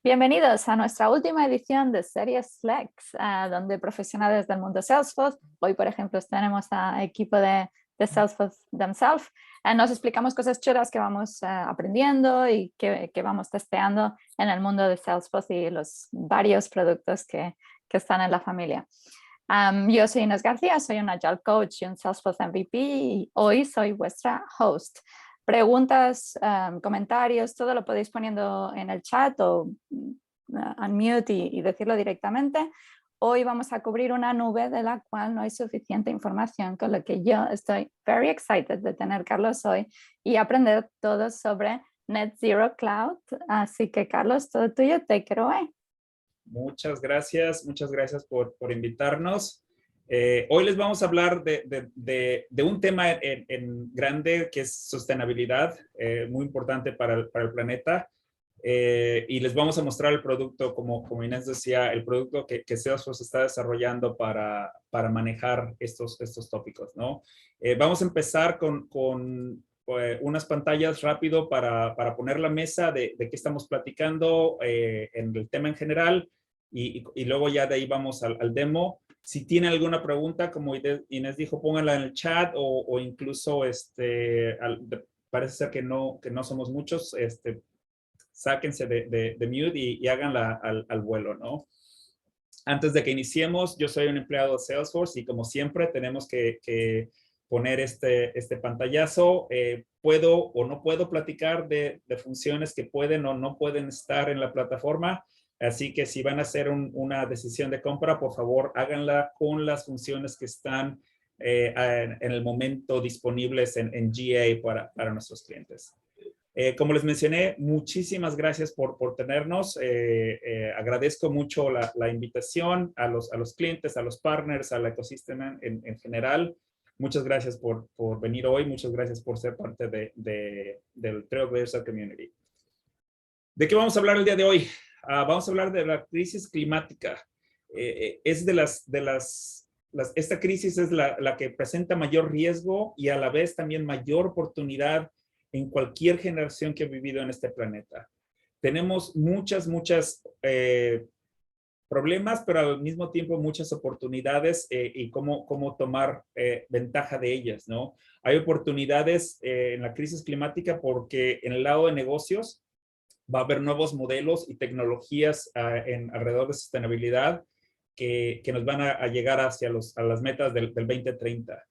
Bienvenidos a nuestra última edición de Series Flex, donde profesionales del mundo Salesforce, hoy por ejemplo tenemos a equipo de Salesforce themselves, nos explicamos cosas chulas que vamos aprendiendo y que vamos testeando en el mundo de Salesforce y los varios productos que están en la familia. Yo soy Inés García, soy un Agile Coach y un Salesforce MVP y hoy soy vuestra host. Preguntas, comentarios, todo lo podéis poniendo en el chat o unmute y decirlo directamente. Hoy vamos a cubrir una nube de la cual no hay suficiente información, con lo que yo estoy very excited de tener Carlos hoy y aprender todo sobre Net Zero Cloud. Así que Carlos, todo tuyo, take it away. Muchas gracias por invitarnos. Hoy les vamos a hablar de un tema en grande que es sostenibilidad, muy importante para el planeta. Y les vamos a mostrar el producto, como Inés decía, el producto que Salesforce está desarrollando para manejar estos tópicos, ¿no? Vamos a empezar con unas pantallas rápido para poner la mesa de qué estamos platicando en el tema en general y luego ya de ahí vamos al demo. Si tiene alguna pregunta, como Inés dijo, pónganla en el chat o incluso parece ser que no somos muchos, sáquense de mute y háganla al vuelo, ¿no? Antes de que iniciemos, yo soy un empleado de Salesforce y como siempre tenemos que poner este pantallazo. Puedo o no puedo platicar de funciones que pueden o no pueden estar en la plataforma. Así que si van a hacer una decisión de compra, por favor, háganla con las funciones que están en el momento disponibles en GA para nuestros clientes. Como les mencioné, muchísimas gracias por tenernos. Agradezco mucho la invitación a los clientes, a los partners, al ecosistema en general. Muchas gracias por venir hoy. Muchas gracias por ser parte del Trailblazer Community. ¿De qué vamos a hablar el día de hoy? Vamos a hablar de la crisis climática. Esta crisis es la que presenta mayor riesgo y a la vez también mayor oportunidad en cualquier generación que ha vivido en este planeta. Tenemos muchos problemas, pero al mismo tiempo muchas oportunidades y cómo tomar ventaja de ellas, ¿no? Hay oportunidades en la crisis climática porque en el lado de negocios va a haber nuevos modelos y tecnologías alrededor de sostenibilidad que nos van a llegar hacia las metas del 2030.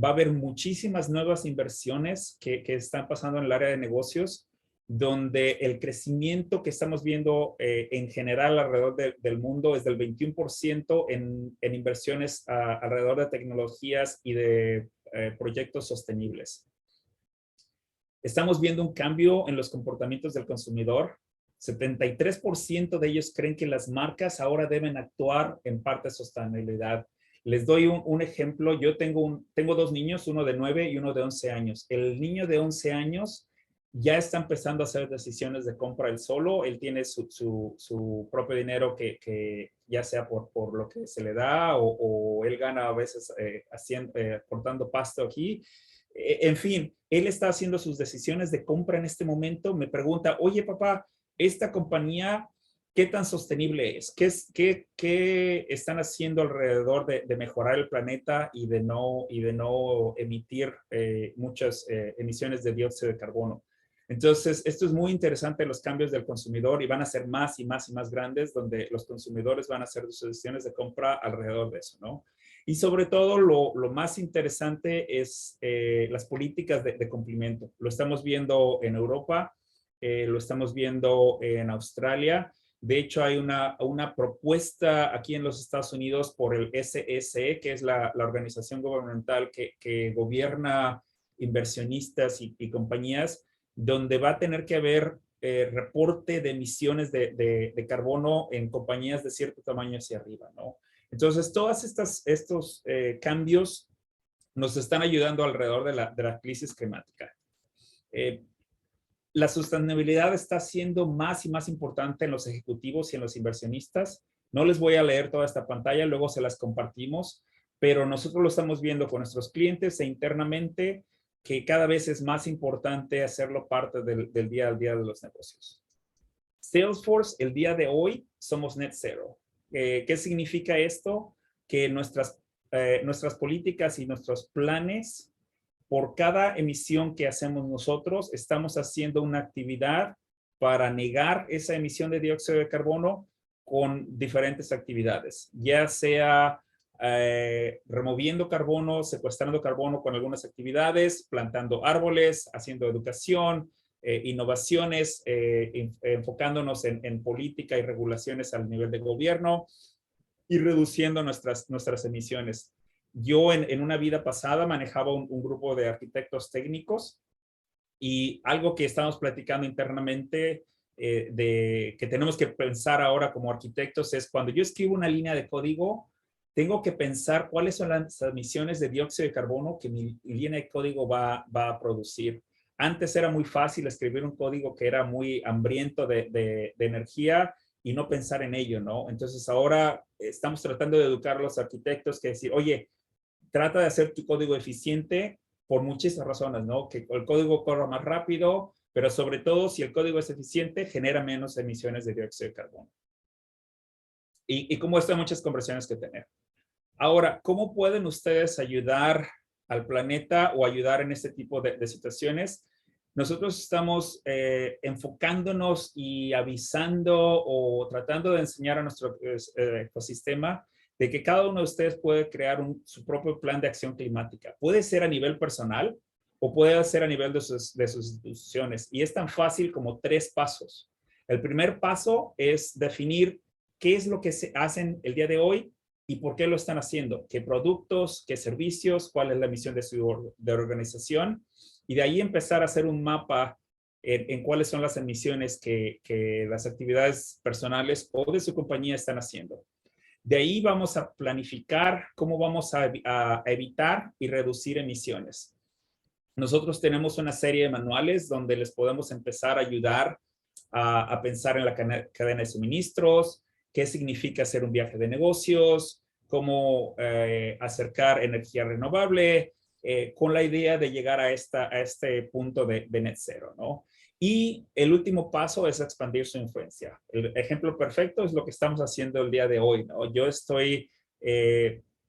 Va a haber muchísimas nuevas inversiones que están pasando en el área de negocios, donde el crecimiento que estamos viendo en general alrededor del mundo es del 21% en inversiones alrededor de tecnologías y de proyectos sostenibles. Estamos viendo un cambio en los comportamientos del consumidor. 73% de ellos creen que las marcas ahora deben actuar en parte de sostenibilidad. Les doy un ejemplo. Yo tengo dos niños, uno de 9 y uno de 11 años. El niño de 11 años ya está empezando a hacer decisiones de compra él solo. Él tiene su propio dinero que ya sea por lo que se le da o él gana a veces cortando pasto aquí. En fin, él está haciendo sus decisiones de compra en este momento. Me pregunta, oye papá, esta compañía, ¿qué tan sostenible es? ¿Qué están haciendo alrededor de mejorar el planeta y de no emitir muchas emisiones de dióxido de carbono? Entonces, esto es muy interesante, los cambios del consumidor, y van a ser más y más y más grandes, donde los consumidores van a hacer sus decisiones de compra alrededor de eso, ¿no? Y sobre todo, lo más interesante es las políticas de cumplimiento. Lo estamos viendo en Europa, lo estamos viendo en Australia. De hecho, hay una propuesta aquí en los Estados Unidos por el SSE, que es la organización gubernamental que gobierna inversionistas y compañías, donde va a tener que haber reporte de emisiones de carbono en compañías de cierto tamaño hacia arriba, ¿no? Entonces, todos estos cambios nos están ayudando alrededor de la crisis climática. La sostenibilidad está siendo más y más importante en los ejecutivos y en los inversionistas. No les voy a leer toda esta pantalla, luego se las compartimos, pero nosotros lo estamos viendo con nuestros clientes e internamente, que cada vez es más importante hacerlo parte del día a día de los negocios. Salesforce, el día de hoy, somos net zero. ¿Qué significa esto? Que nuestras políticas y nuestros planes, por cada emisión que hacemos nosotros, estamos haciendo una actividad para negar esa emisión de dióxido de carbono con diferentes actividades, ya sea removiendo carbono, secuestrando carbono con algunas actividades, plantando árboles, haciendo educación, innovaciones, enfocándonos en política y regulaciones al nivel de gobierno y reduciendo nuestras emisiones. Yo en una vida pasada manejaba un grupo de arquitectos técnicos y algo que estamos platicando internamente de que tenemos que pensar ahora como arquitectos es cuando yo escribo una línea de código, tengo que pensar cuáles son las emisiones de dióxido de carbono que mi línea de código va a producir. Antes era muy fácil escribir un código que era muy hambriento de energía y no pensar en ello, ¿no? Entonces ahora estamos tratando de educar a los arquitectos que decir, oye, trata de hacer tu código eficiente por muchísimas razones, ¿no? Que el código corra más rápido, pero sobre todo si el código es eficiente, genera menos emisiones de dióxido de carbono. Y como esto hay muchas conversaciones que tener. Ahora, ¿cómo pueden ustedes ayudar al planeta o ayudar en este tipo de situaciones? Nosotros estamos enfocándonos y avisando o tratando de enseñar a nuestro ecosistema de que cada uno de ustedes puede crear su propio plan de acción climática. Puede ser a nivel personal o puede ser a nivel de sus instituciones. Y es tan fácil como 3 pasos. El primer paso es definir qué es lo que se hacen el día de hoy y por qué lo están haciendo, qué productos, qué servicios, cuál es la misión de su organización, y de ahí empezar a hacer un mapa en cuáles son las emisiones que las actividades personales o de su compañía están haciendo. De ahí vamos a planificar cómo vamos a evitar y reducir emisiones. Nosotros tenemos una serie de manuales donde les podemos empezar a ayudar a pensar en la cadena de suministros, qué significa hacer un viaje de negocios, cómo acercar energía renovable, con la idea de llegar a este punto de net zero, ¿no? Y el último paso es expandir su influencia. El ejemplo perfecto es lo que estamos haciendo el día de hoy, ¿no? Yo estoy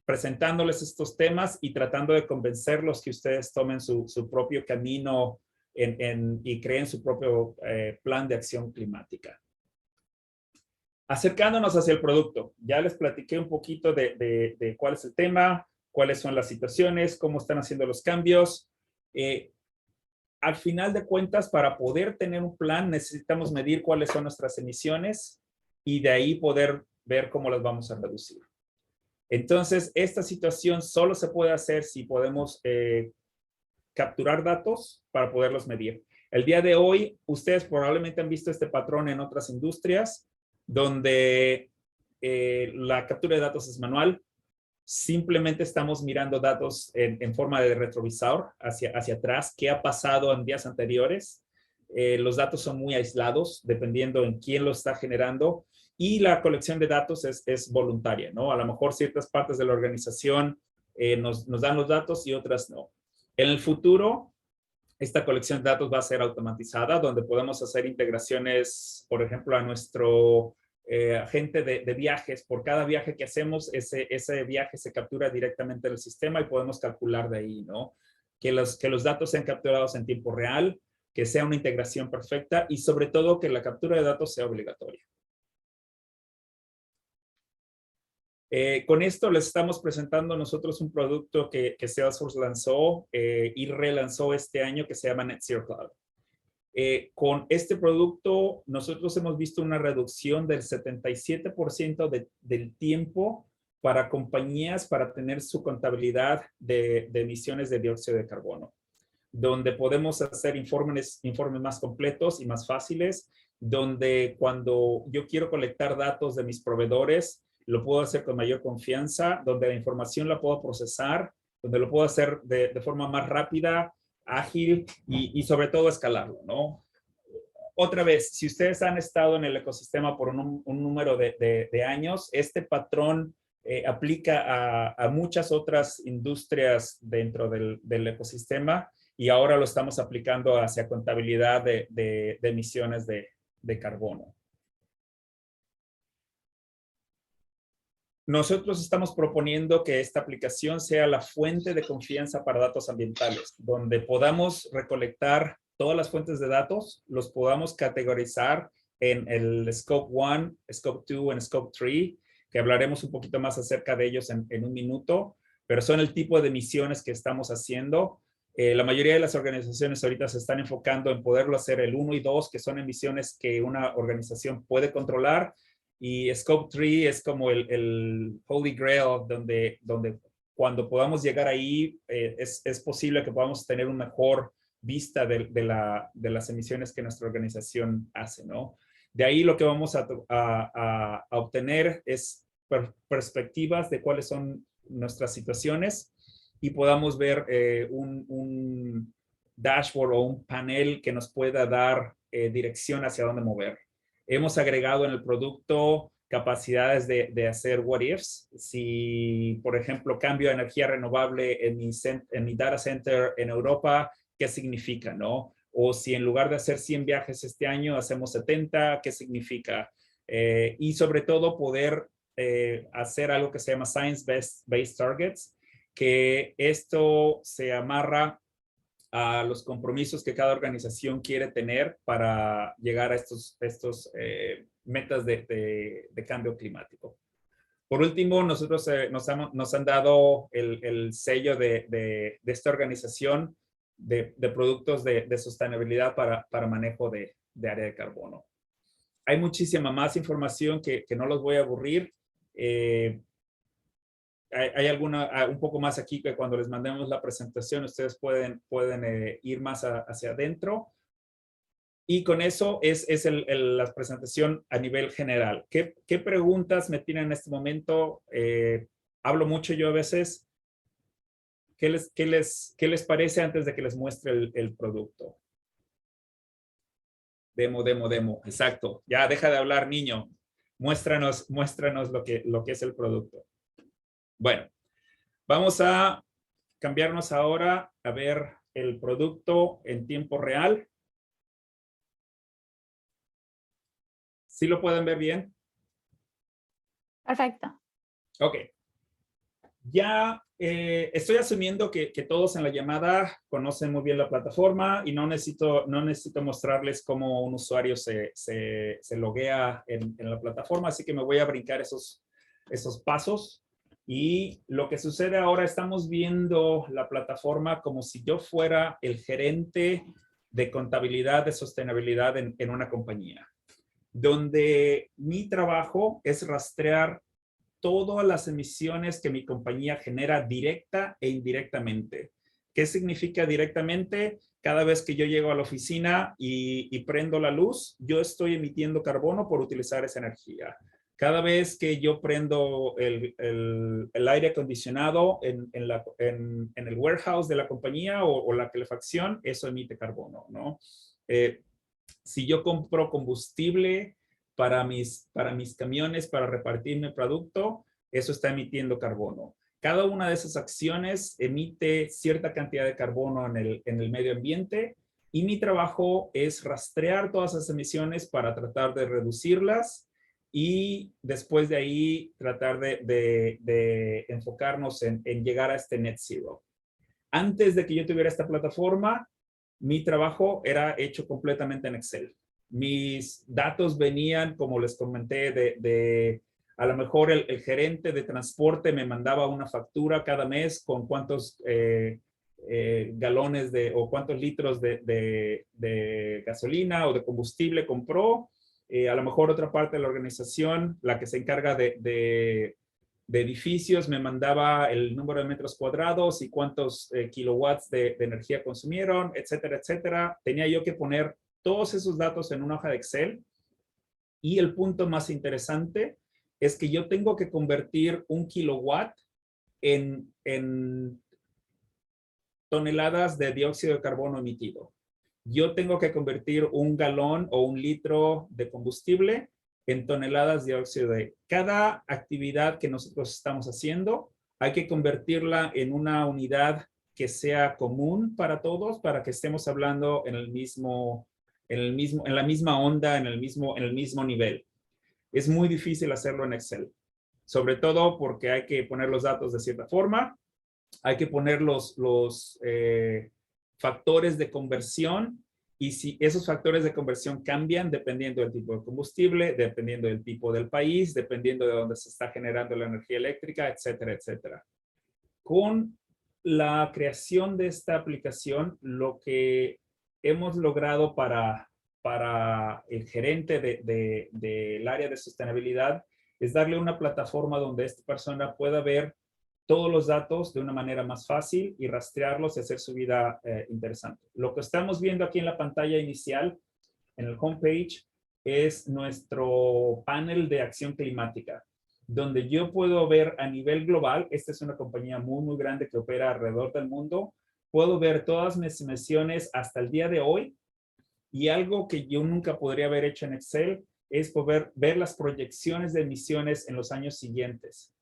presentándoles estos temas y tratando de convencerlos que ustedes tomen su propio camino y creen su propio plan de acción climática. Acercándonos hacia el producto, ya les platiqué un poquito de cuál es el tema, cuáles son las situaciones, cómo están haciendo los cambios. Al final de cuentas, para poder tener un plan, necesitamos medir cuáles son nuestras emisiones y de ahí poder ver cómo las vamos a reducir. Entonces, esta situación solo se puede hacer si podemos capturar datos para poderlos medir. El día de hoy, ustedes probablemente han visto este patrón en otras industrias, donde la captura de datos es manual. Simplemente estamos mirando datos en forma de retrovisor hacia atrás, qué ha pasado en días anteriores. Los datos son muy aislados, dependiendo en quién lo está generando, y la colección de datos es voluntaria, ¿no? A lo mejor ciertas partes de la organización nos dan los datos y otras no. En el futuro, esta colección de datos va a ser automatizada, donde podemos hacer integraciones, por ejemplo, a nuestro agente de viajes. Por cada viaje que hacemos, ese viaje se captura directamente del sistema y podemos calcular de ahí, ¿no? Que los datos sean capturados en tiempo real, que sea una integración perfecta y sobre todo que la captura de datos sea obligatoria. Con esto les estamos presentando nosotros un producto que Salesforce lanzó y relanzó este año que se llama Net Zero Cloud. Con este producto nosotros hemos visto una reducción del 77% del tiempo para compañías para tener su contabilidad de emisiones de dióxido de carbono, donde podemos hacer informes más completos y más fáciles, donde cuando yo quiero colectar datos de mis proveedores, lo puedo hacer con mayor confianza, donde la información la puedo procesar, donde lo puedo hacer de forma más rápida, ágil y sobre todo escalarlo, ¿no? Otra vez, si ustedes han estado en el ecosistema por un número de años, este patrón aplica a muchas otras industrias dentro del ecosistema y ahora lo estamos aplicando hacia contabilidad de emisiones de carbono. nosotros estamos proponiendo que esta aplicación sea la fuente de confianza para datos ambientales, donde podamos recolectar todas las fuentes de datos, los podamos categorizar en el Scope 1, Scope 2 y Scope 3, que hablaremos un poquito más acerca de ellos en un minuto, pero son el tipo de emisiones que estamos haciendo. La mayoría de las organizaciones ahorita se están enfocando en poderlo hacer el 1 y 2, que son emisiones que una organización puede controlar, y Scope 3 es como el Holy Grail, donde cuando podamos llegar ahí, es posible que podamos tener una mejor vista de las emisiones que nuestra organización hace, ¿no? De ahí lo que vamos a obtener es perspectivas de cuáles son nuestras situaciones y podamos ver un dashboard o un panel que nos pueda dar dirección hacia dónde mover. Hemos agregado en el producto capacidades de hacer what ifs. Si, por ejemplo, cambio a energía renovable en mi data center en Europa, ¿qué significa, no? O si en lugar de hacer 100 viajes este año, hacemos 70, ¿qué significa? Y sobre todo poder hacer algo que se llama Science-Based Targets, que esto se amarra a los compromisos que cada organización quiere tener para llegar a estos metas de cambio climático. Por último, nosotros nos han dado el sello de esta organización de productos de sostenibilidad para manejo de área de carbono. Hay muchísima más información que no los voy a aburrir. Hay un poco más aquí que cuando les mandemos la presentación ustedes pueden ir más hacia adentro. Y con eso es la presentación a nivel general. ¿Qué preguntas me tienen en este momento? Hablo mucho yo a veces. ¿Qué les parece antes de que les muestre el producto? Demo. Exacto. Ya deja de hablar, niño. Muéstranos lo que es el producto. Bueno, vamos a cambiarnos ahora a ver el producto en tiempo real. ¿Sí lo pueden ver bien? Perfecto. Ok. Ya estoy asumiendo que todos en la llamada conocen muy bien la plataforma y no necesito mostrarles cómo un usuario se loguea en la plataforma, así que me voy a brincar esos pasos. Y lo que sucede ahora, estamos viendo la plataforma como si yo fuera el gerente de contabilidad de sostenibilidad en una compañía, donde mi trabajo es rastrear todas las emisiones que mi compañía genera directa e indirectamente. ¿Qué significa directamente? Cada vez que yo llego a la oficina y prendo la luz, yo estoy emitiendo carbono por utilizar esa energía. Cada vez que yo prendo el aire acondicionado en el warehouse de la compañía o la calefacción, eso emite carbono, ¿no? Si yo compro combustible para mis camiones, para repartir mi producto, eso está emitiendo carbono. Cada una de esas acciones emite cierta cantidad de carbono en el medio ambiente y mi trabajo es rastrear todas esas emisiones para tratar de reducirlas y después de ahí tratar de enfocarnos en llegar a este net zero. Antes de que yo tuviera esta plataforma, mi trabajo era hecho completamente en Excel. Mis datos venían, como les comenté, a lo mejor el gerente de transporte me mandaba una factura cada mes con cuántos galones o cuántos litros de gasolina o de combustible compró. A lo mejor otra parte de la organización, la que se encarga de edificios, me mandaba el número de metros cuadrados y cuántos kilowatts de energía consumieron, etcétera, etcétera. Tenía yo que poner todos esos datos en una hoja de Excel. Y el punto más interesante es que yo tengo que convertir un kilowatt en toneladas de dióxido de carbono emitido. Yo tengo que convertir un galón o un litro de combustible en toneladas de dióxido de... Cada actividad que nosotros estamos haciendo, hay que convertirla en una unidad que sea común para todos, para que estemos hablando en la misma onda, en el mismo nivel. Es muy difícil hacerlo en Excel. sobre todo porque hay que poner los datos de cierta forma, hay que poner los factores de conversión, y si esos factores de conversión cambian dependiendo del tipo de combustible, dependiendo del tipo del país, dependiendo de dónde se está generando la energía eléctrica, etcétera, etcétera. Con la creación de esta aplicación, lo que hemos logrado para el gerente del área de sostenibilidad es darle una plataforma donde esta persona pueda ver todos los datos de una manera más fácil y rastrearlos y hacer su vida interesante. Lo que estamos viendo aquí en la pantalla inicial, en el homepage, es nuestro panel de acción climática, donde yo puedo ver a nivel global, esta es una compañía muy, muy grande que opera alrededor del mundo, puedo ver todas mis emisiones hasta el día de hoy, y algo que yo nunca podría haber hecho en Excel es poder ver las proyecciones de emisiones en los años siguientes.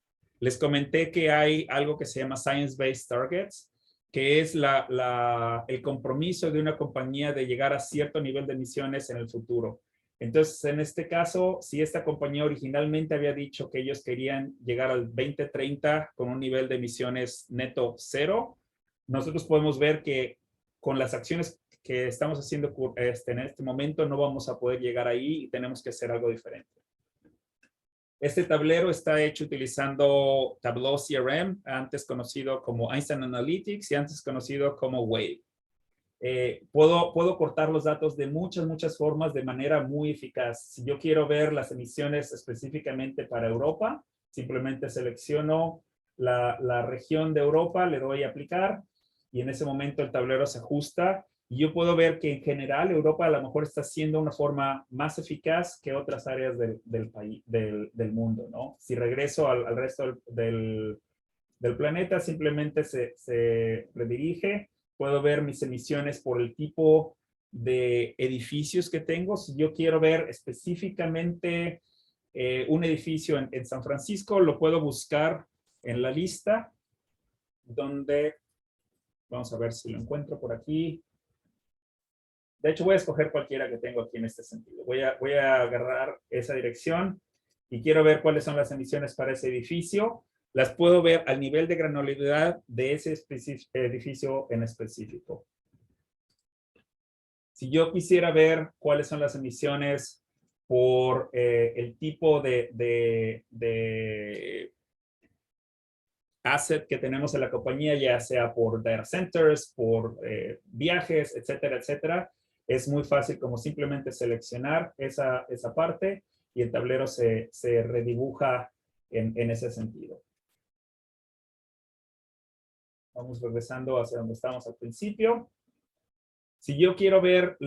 Les comenté que hay algo que se llama Science Based Targets, que es el compromiso de una compañía de llegar a cierto nivel de emisiones en el futuro. Entonces, en este caso, si esta compañía originalmente había dicho que ellos querían llegar al 2030 con un nivel de emisiones neto cero, nosotros podemos ver que con las acciones que estamos haciendo en este momento no vamos a poder llegar ahí y tenemos que hacer algo diferente. Este tablero está hecho utilizando Tableau CRM, antes conocido como Einstein Analytics y antes conocido como Wave. Puedo cortar los datos de muchas formas de manera muy eficaz. Si yo quiero ver las emisiones específicamente para Europa, simplemente selecciono la región de Europa, le doy a aplicar y en ese momento el tablero se ajusta. Y yo puedo ver que en general Europa a lo mejor está siendo una forma más eficaz que otras áreas del país, del mundo, ¿no? Si regreso al resto del planeta, simplemente se redirige. Puedo ver mis emisiones por el tipo de edificios que tengo. Si yo quiero ver específicamente un edificio en San Francisco, lo puedo buscar en la lista, donde, vamos a ver si lo encuentro por aquí. De hecho, voy a escoger cualquiera que tengo aquí en este sentido. Voy a agarrar esa dirección y quiero ver cuáles son las emisiones para ese edificio. Las puedo ver al nivel de granularidad de ese edificio en específico. Si yo quisiera ver cuáles son las emisiones por el tipo de asset que tenemos en la compañía, ya sea por data centers, por viajes, etcétera, etcétera, es muy fácil como simplemente seleccionar esa parte y el tablero se redibuja en ese sentido. Vamos regresando hacia donde estábamos al principio. Si yo quiero ver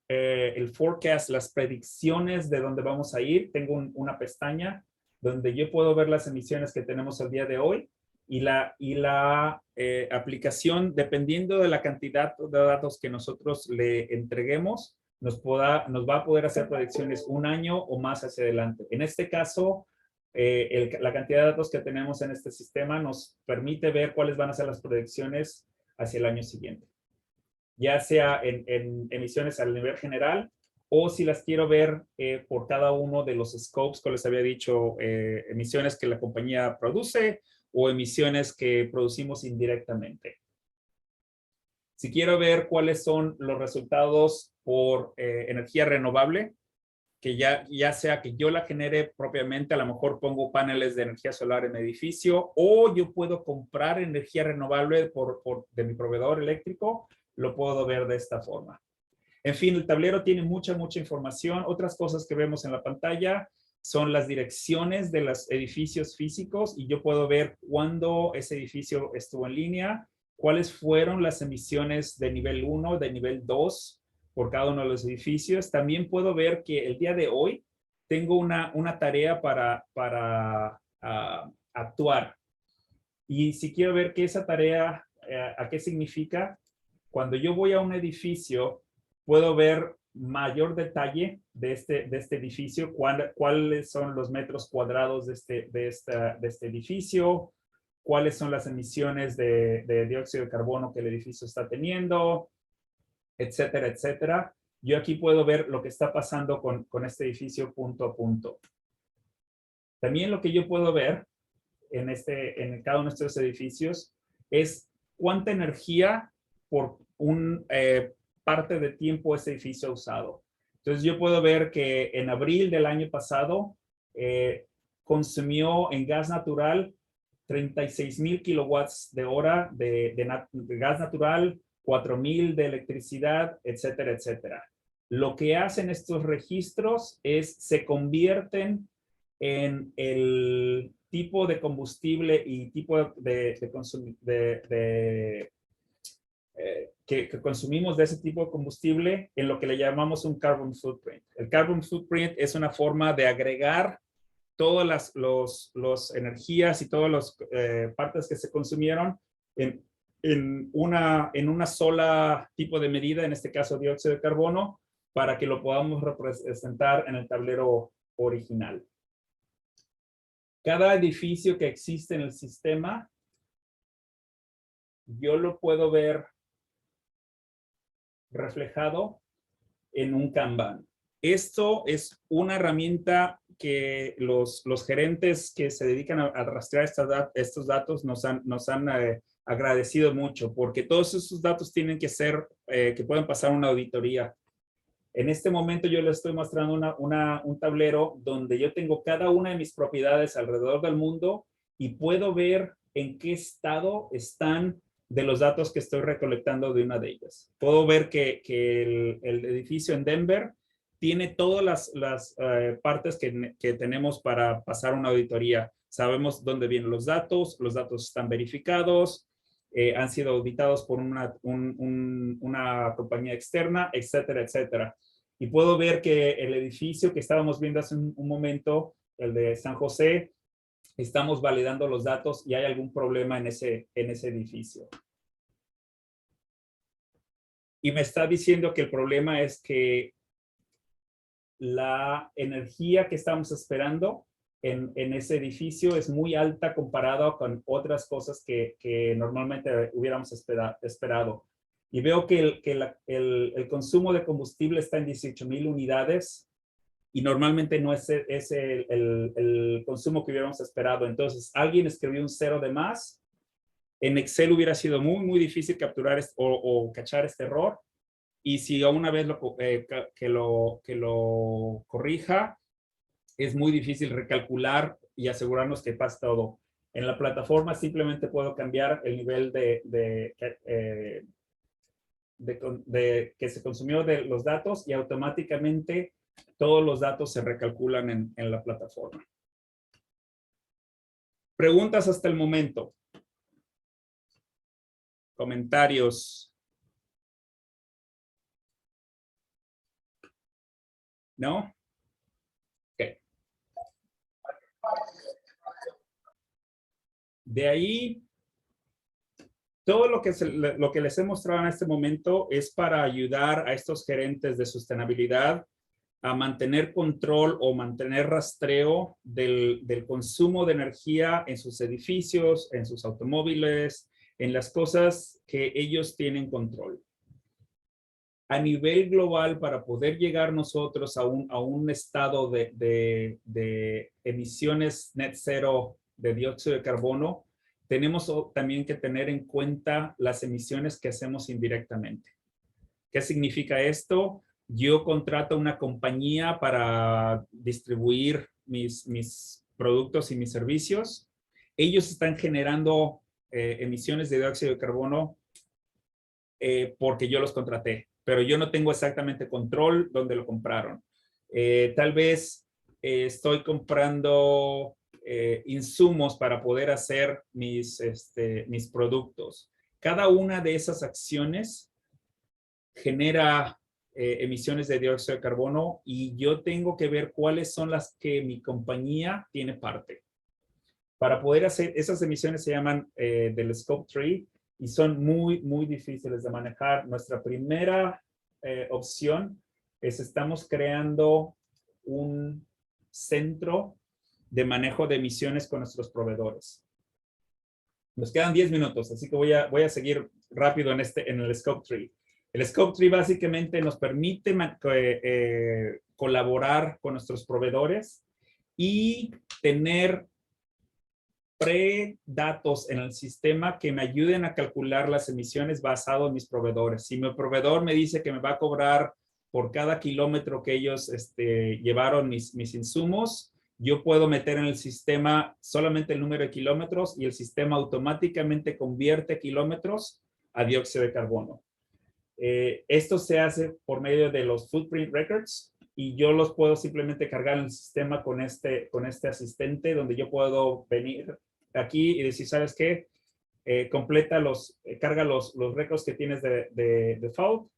el forecast, las predicciones de dónde vamos a ir, tengo una pestaña donde yo puedo ver las emisiones que tenemos al día de hoy y la aplicación, dependiendo de la cantidad de datos que nosotros le entreguemos, nos va a poder hacer predicciones un año o más hacia adelante. En este caso, la cantidad de datos que tenemos en este sistema nos permite ver cuáles van a ser las predicciones hacia el año siguiente, ya sea en emisiones a nivel general o si las quiero ver por cada uno de los scopes que les había dicho, emisiones que la compañía produce o emisiones que producimos indirectamente. Si quiero ver cuáles son los resultados por energía renovable, que ya sea que yo la genere propiamente, a lo mejor pongo paneles de energía solar en mi edificio, o yo puedo comprar energía renovable de mi proveedor eléctrico, lo puedo ver de esta forma. En fin, el tablero tiene mucha información. Otras cosas que vemos en la pantalla son las direcciones de los edificios físicos y yo puedo ver cuándo ese edificio estuvo en línea, cuáles fueron las emisiones de nivel 1, de nivel 2 por cada uno de los edificios. También puedo ver que el día de hoy tengo una tarea para actuar. Y si quiero ver que esa tarea, ¿a qué significa? Cuando yo voy a un edificio, puedo ver mayor detalle de este edificio, cuáles son los metros cuadrados de este edificio, cuáles son las emisiones de dióxido de carbono que el edificio está teniendo, etcétera, etcétera. Yo aquí puedo ver lo que está pasando con este edificio punto a punto. También lo que yo puedo ver en cada uno de estos edificios es cuánta energía por parte de tiempo ese edificio ha usado. Entonces yo puedo ver que en abril del año pasado consumió en gas natural 36,000 kilowatts de hora de gas natural, 4,000 de electricidad, etcétera, etcétera. Lo que hacen estos registros es se convierten en el tipo de combustible y tipo que consumimos de ese tipo de combustible en lo que le llamamos un carbon footprint. El carbon footprint es una forma de agregar todas las energías y todas las partes que se consumieron en una sola tipo de medida, en este caso dióxido de carbono, para que lo podamos representar en el tablero original. Cada edificio que existe en el sistema, yo lo puedo ver reflejado en un Kanban. Esto es una herramienta que los gerentes que se dedican a rastrear estos datos nos han agradecido mucho, porque todos esos datos tienen que ser, que pueden pasar una auditoría. En este momento yo les estoy mostrando un tablero donde yo tengo cada una de mis propiedades alrededor del mundo y puedo ver en qué estado están de los datos que estoy recolectando de una de ellas. Puedo ver que el edificio en Denver tiene todas las partes que tenemos para pasar una auditoría. Sabemos dónde vienen los datos están verificados, han sido auditados por una compañía externa, etcétera, etcétera. Y puedo ver que el edificio que estábamos viendo hace un momento, el de San José, estamos validando los datos y hay algún problema en ese edificio. Y me está diciendo que el problema es que la energía que estamos esperando en ese edificio es muy alta comparado con otras cosas que normalmente hubiéramos esperado. Y veo que el consumo de combustible está en 18,000 unidades y normalmente no es el consumo que hubiéramos esperado. Entonces, alguien escribió un 0 de más. En Excel hubiera sido muy, muy difícil capturar o cachar este error. Y si a una vez que lo corrija, es muy difícil recalcular y asegurarnos que pasa todo. En la plataforma simplemente puedo cambiar el nivel que se consumió de los datos y automáticamente todos los datos se recalculan en la plataforma. Preguntas hasta el momento. Comentarios. ¿No? Ok. De ahí, todo lo que les he mostrado en este momento es para ayudar a estos gerentes de sostenibilidad a mantener control o mantener rastreo del consumo de energía en sus edificios, en sus automóviles, en las cosas que ellos tienen control. A nivel global, para poder llegar nosotros a un estado de emisiones net cero de dióxido de carbono, tenemos también que tener en cuenta las emisiones que hacemos indirectamente. ¿Qué significa esto? Yo contrato una compañía para distribuir mis productos y mis servicios. Ellos están generando emisiones de dióxido de carbono porque yo los contraté, pero yo no tengo exactamente control dónde lo compraron. Tal vez estoy comprando insumos para poder hacer mis productos. Cada una de esas acciones genera emisiones de dióxido de carbono y yo tengo que ver cuáles son las que mi compañía tiene parte. Para poder hacer, esas emisiones se llaman del Scope 3 y son muy, muy difíciles de manejar. Nuestra primera opción es estamos creando un centro de manejo de emisiones con nuestros proveedores. Nos quedan 10 minutos, así que voy a seguir rápido en el Scope 3. El Scope 3 básicamente nos permite colaborar con nuestros proveedores y tener predatos en el sistema que me ayuden a calcular las emisiones basado en mis proveedores. Si mi proveedor me dice que me va a cobrar por cada kilómetro que ellos llevaron mis insumos, yo puedo meter en el sistema solamente el número de kilómetros y el sistema automáticamente convierte kilómetros a dióxido de carbono. Esto se hace por medio de los footprint records y yo los puedo simplemente cargar en el sistema con este asistente donde yo puedo venir aquí y decir, ¿sabes qué? Carga los récords que tienes de default.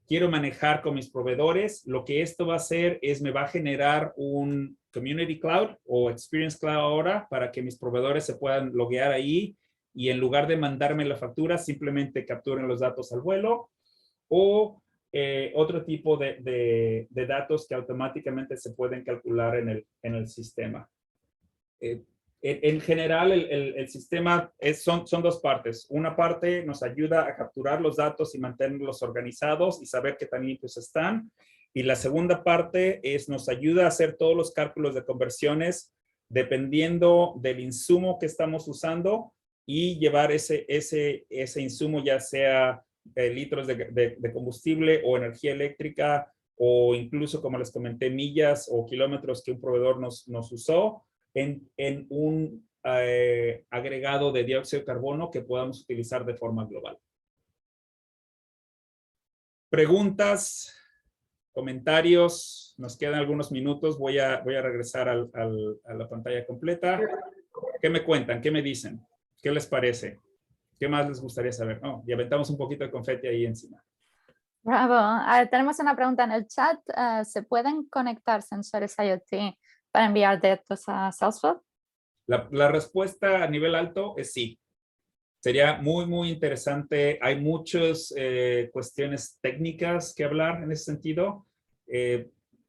Quiero manejar con mis proveedores. Lo que esto va a hacer es me va a generar un Community Cloud o Experience Cloud ahora para que mis proveedores se puedan loguear ahí y en lugar de mandarme la factura, simplemente capturen los datos al vuelo o otro tipo de datos que automáticamente se pueden calcular en el sistema. En general, el sistema son dos partes. Una parte nos ayuda a capturar los datos y mantenerlos organizados y saber qué tan limpios están. Y la segunda parte nos ayuda a hacer todos los cálculos de conversiones dependiendo del insumo que estamos usando y llevar ese insumo ya sea litros de combustible o energía eléctrica o incluso, como les comenté, millas o kilómetros que un proveedor nos usó en un agregado de dióxido de carbono que podamos utilizar de forma global. Preguntas, comentarios, nos quedan algunos minutos, voy a regresar a la pantalla completa. ¿Qué me cuentan? ¿Qué me dicen? ¿Qué les parece? ¿Qué más les gustaría saber? Oh, y aventamos un poquito de confeti ahí encima. Bravo. Tenemos una pregunta en el chat. ¿Se pueden conectar sensores IoT para enviar datos a Salesforce? La respuesta a nivel alto es sí. Sería muy, muy interesante. Hay muchas cuestiones técnicas que hablar en ese sentido.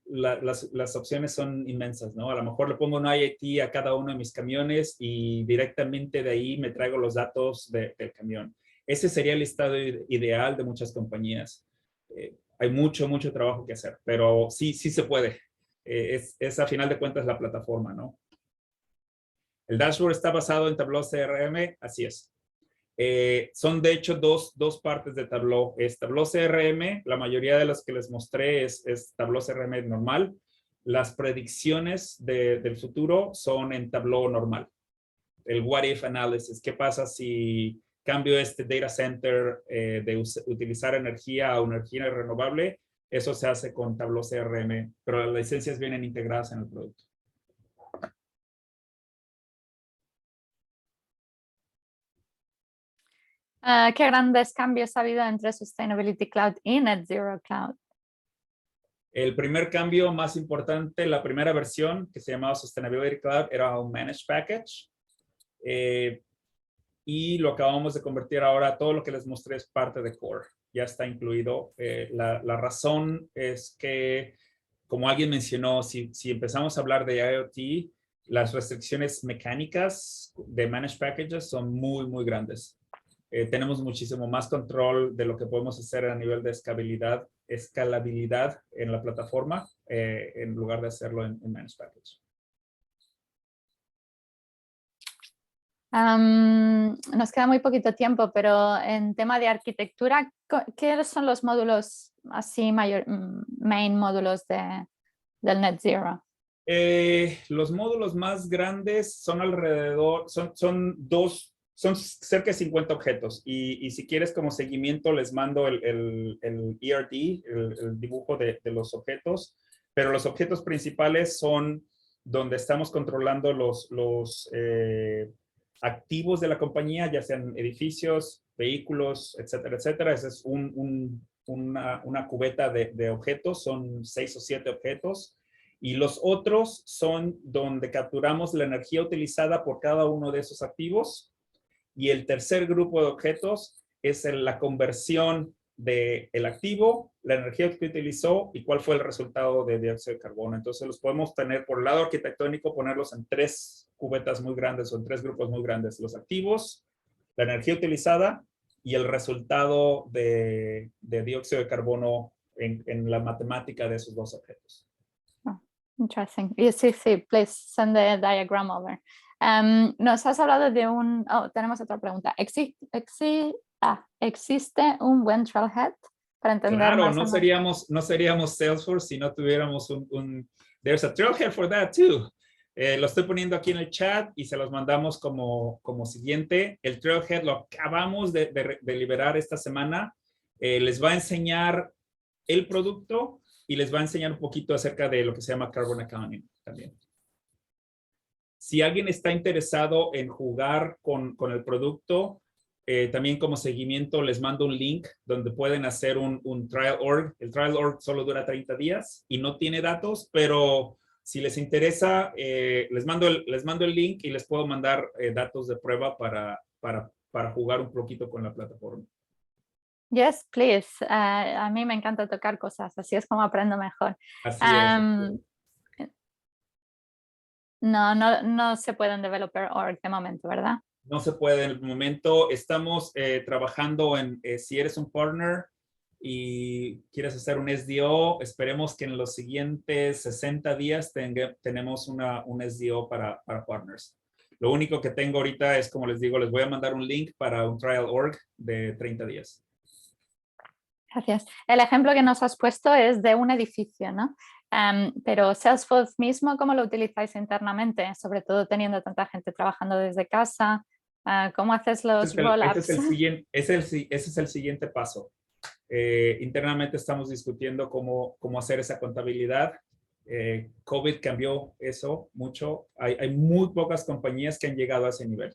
Las opciones son inmensas, ¿no? A lo mejor le pongo un IoT a cada uno de mis camiones y directamente de ahí me traigo los datos del camión. Ese sería el estado ideal de muchas compañías. Hay mucho trabajo que hacer, pero sí se puede. Es a final de cuentas la plataforma, ¿no? El dashboard está basado en Tableau CRM, así es. Son de hecho dos partes de Tableau. Es Tableau CRM, la mayoría de las que les mostré es Tableau CRM normal. Las predicciones del futuro son en Tableau normal. El what if analysis, ¿qué pasa si cambio este data center de utilizar energía a una energía renovable? Eso se hace con Tableau CRM, pero las licencias vienen integradas en el producto. ¿Qué grandes cambios ha habido entre Sustainability Cloud y Net Zero Cloud? El primer cambio más importante, la primera versión que se llamaba Sustainability Cloud era un Managed Package. Y lo acabamos de convertir ahora, todo lo que les mostré es parte de Core. Ya está incluido. La razón es que, como alguien mencionó, si empezamos a hablar de IoT, las restricciones mecánicas de Managed Packages son muy, muy grandes. Tenemos muchísimo más control de lo que podemos hacer a nivel de escalabilidad en la plataforma en lugar de hacerlo en Managed Package. Nos queda muy poquito tiempo, pero en tema de arquitectura, ¿qué son los módulos así main módulos del Net Zero? Los módulos más grandes son alrededor, son cerca de 50 objetos y si quieres como seguimiento les mando el ERD, el dibujo de los objetos, pero los objetos principales son donde estamos controlando los activos de la compañía, ya sean edificios, vehículos, etcétera, etcétera. Esa es una cubeta de objetos, son 6 o 7 objetos. Y los otros son donde capturamos la energía utilizada por cada uno de esos activos. Y el tercer grupo de objetos es la conversión del activo, la energía que utilizó y cuál fue el resultado de dióxido de carbono. Entonces los podemos tener por el lado arquitectónico, ponerlos en 3 cubetas muy grandes o en 3 grupos muy grandes. Los activos, la energía utilizada y el resultado de dióxido de carbono en la matemática de esos dos objetos. Interesting. Y sí, please send the diagram over. Nos has hablado de tenemos otra pregunta. ¿Existe un buen trailhead para entender Claro, más no o menos? seríamos Salesforce si no tuviéramos there's a trailhead for that too. Lo estoy poniendo aquí en el chat y se los mandamos como siguiente. El trailhead lo acabamos de liberar esta semana. Les va a enseñar el producto y les va a enseñar un poquito acerca de lo que se llama Carbon Accounting también. Si alguien está interesado en jugar con el producto, también como seguimiento les mando un link donde pueden hacer un trial org. El trial org solo dura 30 días y no tiene datos, pero si les interesa, les mando el link y les puedo mandar datos de prueba para jugar un poquito con la plataforma. Yes, please. A mí me encanta tocar cosas, así es como aprendo mejor. Así es. No se puede en developer org de momento, ¿verdad? No se puede en el momento. Estamos trabajando en, si eres un partner y quieres hacer un SDO, esperemos que en los siguientes 60 días tenemos un SDO para partners. Lo único que tengo ahorita es, como les digo, les voy a mandar un link para un trial org de 30 días. Gracias. El ejemplo que nos has puesto es de un edificio, ¿no? Pero Salesforce mismo, ¿cómo lo utilizáis internamente? Sobre todo teniendo tanta gente trabajando desde casa. ¿Cómo haces los roll-ups? Ese es el siguiente paso. Internamente estamos discutiendo cómo hacer esa contabilidad. COVID cambió eso mucho. Hay muy pocas compañías que han llegado a ese nivel.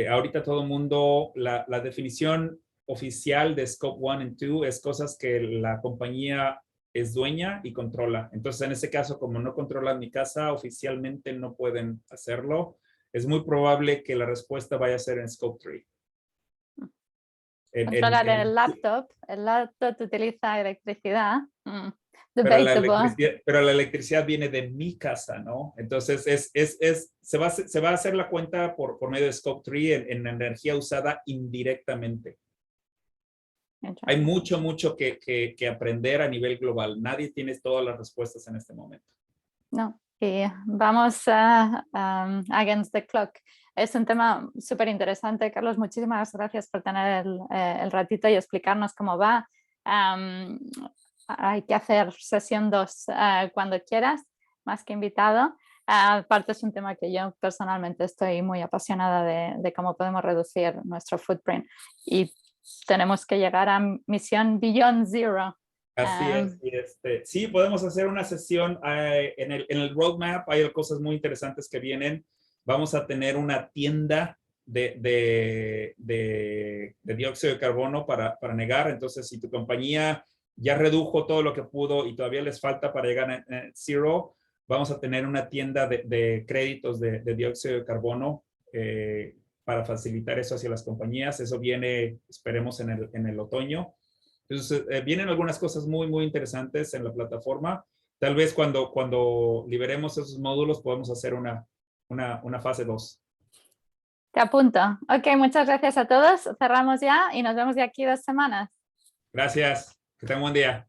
Ahorita todo el mundo, la definición oficial de Scope 1 y 2 es cosas que la compañía es dueña y controla. Entonces, en ese caso, como no controlan mi casa, oficialmente no pueden hacerlo. Es muy probable que la respuesta vaya a ser en Scope 3. Controlar el laptop utiliza electricidad. Pero la electricidad viene de mi casa, ¿no? Entonces, se va a hacer la cuenta por medio de Scope 3 en energía usada indirectamente. Hay mucho que aprender a nivel global. Nadie tiene todas las respuestas en este momento. No, y vamos against the clock. Es un tema súper interesante. Carlos, muchísimas gracias por tener el ratito y explicarnos cómo va. Hay que hacer sesión 2 cuando quieras, más que invitado. Aparte es un tema que yo personalmente estoy muy apasionada de cómo podemos reducir nuestro footprint y tenemos que llegar a misión Beyond Zero. Así es. Sí, podemos hacer una sesión en el roadmap. Hay cosas muy interesantes que vienen. Vamos a tener una tienda de dióxido de carbono para negar. Entonces, si tu compañía ya redujo todo lo que pudo y todavía les falta para llegar a zero, vamos a tener una tienda de créditos de dióxido de carbono para facilitar eso hacia las compañías. Eso viene, esperemos, en el otoño. Entonces, vienen algunas cosas muy interesantes en la plataforma. Tal vez cuando liberemos esos módulos podemos hacer una fase 2. Te apunto. Ok, muchas gracias a todos. Cerramos ya y nos vemos de aquí 2 semanas. Gracias. Que tengan un buen día.